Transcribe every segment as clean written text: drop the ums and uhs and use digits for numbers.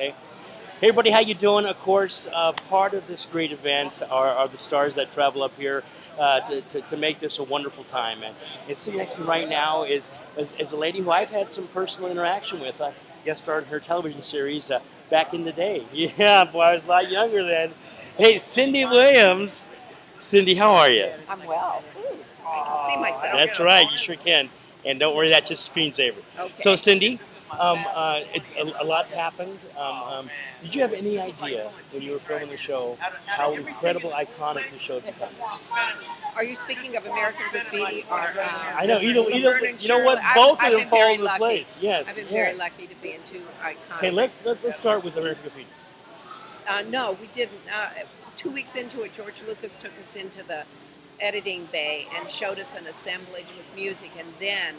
Okay. Hey everybody, how you doing? Of course, part of this great event are the stars that travel up here to make this a wonderful time. And sitting next to me right now is a lady who I've had some personal interaction with. I guest starred in her television series back in the day. Yeah, boy, I was a lot younger then. Hey, Cindy Williams. Cindy, how are you? I'm well. Ooh, I can see myself. That's right, you sure can. And don't worry, that's just screensaver. Okay. So, Cindy, a lot's happened. Did you have any idea when you were filming the show how incredible, iconic the show became? Are you speaking of American Graffiti or? I know either. Laverne and You know what? Shirley? Both I've of them been fall very into lucky. place. Yes. I've been yeah. very lucky to be in two iconic. Okay, let's start with American Graffiti. No, we didn't. 2 weeks into it, George Lucas took us into the editing bay and showed us an assemblage with music, and then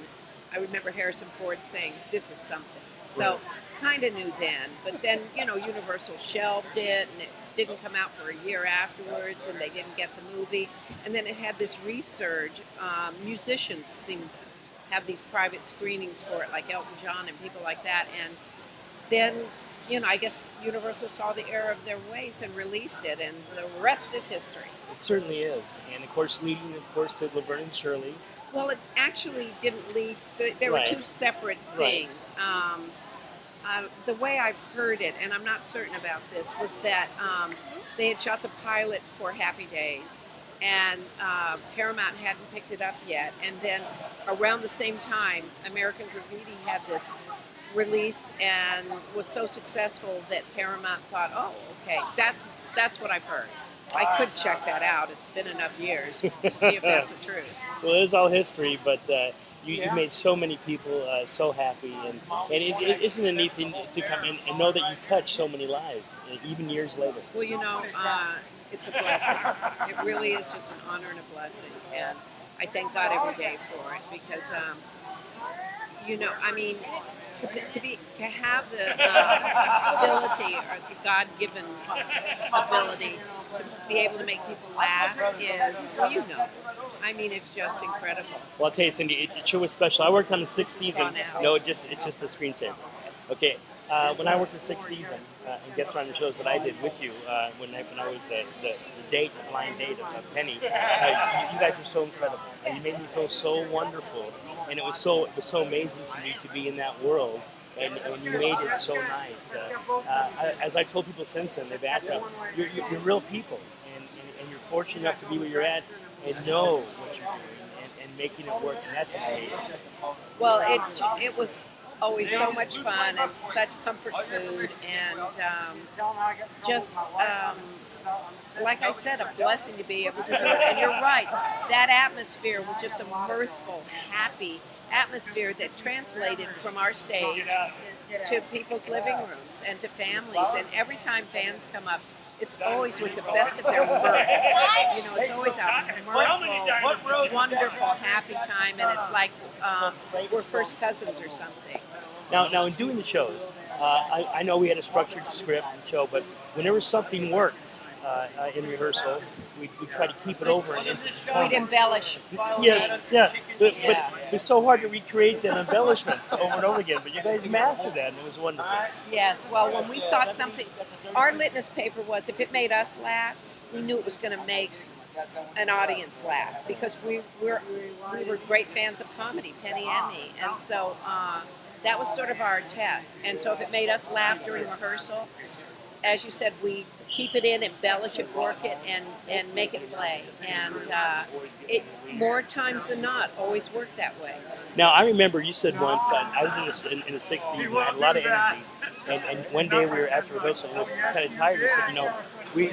I remember Harrison Ford saying, "This is something." So kind of knew then, but then Universal shelved it, and it didn't come out for a year afterwards, and they didn't get the movie, and then it had this resurge. Musicians seemed to have these private screenings for it, like Elton John and people like that, and then I guess Universal saw the error of their ways and released it, and the rest is history. It certainly is, and of course, leading to Laverne and Shirley. Well, it actually didn't lead. There were two separate things. The way I've heard it, and I'm not certain about this, was that they had shot the pilot for Happy Days, and Paramount hadn't picked it up yet. And then around the same time, American Graffiti had this release and was so successful that Paramount thought, oh, okay, that's what I've heard. I could check that out. It's been enough years to see if that's the truth. Well, it is all history, but you made so many people so happy, and it isn't a neat thing to come in and know that you've touched so many lives, even years later. Well, it's a blessing. It really is just an honor and a blessing, and I thank God every day for it because, to have the ability or the God-given ability to be able to make people laugh is, it's just incredible. Well, I'll tell you, Cindy, it sure was special. I worked on the sixth season. No, it's just the screensaver. Okay, when I worked the sixth season and guest on the shows that I did with you when I was the blind date of Penny, you guys were so incredible. And you made me feel so wonderful, and it was so amazing for me to be in that world. And you made it so nice. As I told people since then, they've asked me, you're real people, and you're fortunate enough to be where you're at and know what you're doing and making it work, and that's amazing. Well, it was always so much fun and such comfort food, and like I said, a blessing to be able to do it. And you're right, that atmosphere was just a mirthful, happy atmosphere that translated from our stage to people's living rooms and to families. And every time fans come up, it's always with the best of their mirth. It's always a mirthful, wonderful, happy time, and it's like we're first cousins or something. Now in doing the shows, I know we had a structured script and show, but whenever something worked in rehearsal, we try to keep it over. We'd embellish. Yeah. But it's so hard to recreate the embellishments over and over again. But you guys mastered that, and it was wonderful. Yes. Well, when we thought something, our litmus paper was if it made us laugh, we knew it was going to make an audience laugh because we were great fans of comedy, Penny and me, and so that was sort of our test. And so if it made us laugh during rehearsal, as you said, we keep it in, embellish it, work it, and make it play. And it more times than not always worked that way. Now, I remember you said once, I was in the 60s and I had a lot of energy. And one day we were after rehearsal and I was kind of tired. I said, we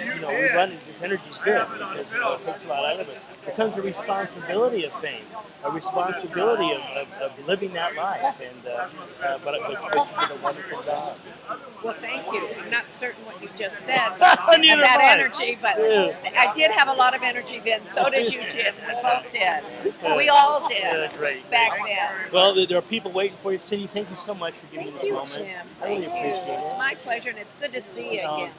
run, this energy's good because it takes a lot out of us. There comes a responsibility of fame, a responsibility of living that life. And but you did a wonderful job. Well, thank you. I'm not certain what you just said about energy, but I did have a lot of energy then. So did you, Jim. We both did. We all did back then. Well, there are people waiting for you. Cindy, thank you so much for giving me this moment. Thank you, Jim. I really appreciate it. It's my pleasure, and it's good to see you again.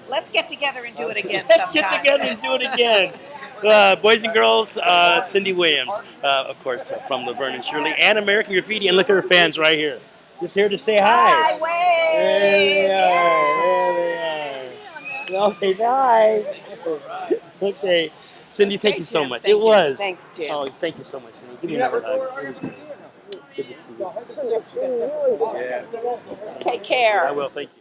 Let's get together and do it again sometime. Let's get together and do it again. Boys and girls, Cindy Williams, of course, from Laverne and Shirley, and American Graffiti. And look at her fans right here. Just here to say hi. Hi, wave! There they are. Okay, say hi. Okay. Cindy, thank you so much. Thank It you. was. Thanks, Jim. Oh, thank you so much, Cindy. Give me another hug. It was great. Good to see you. Take care. I will. Thank you.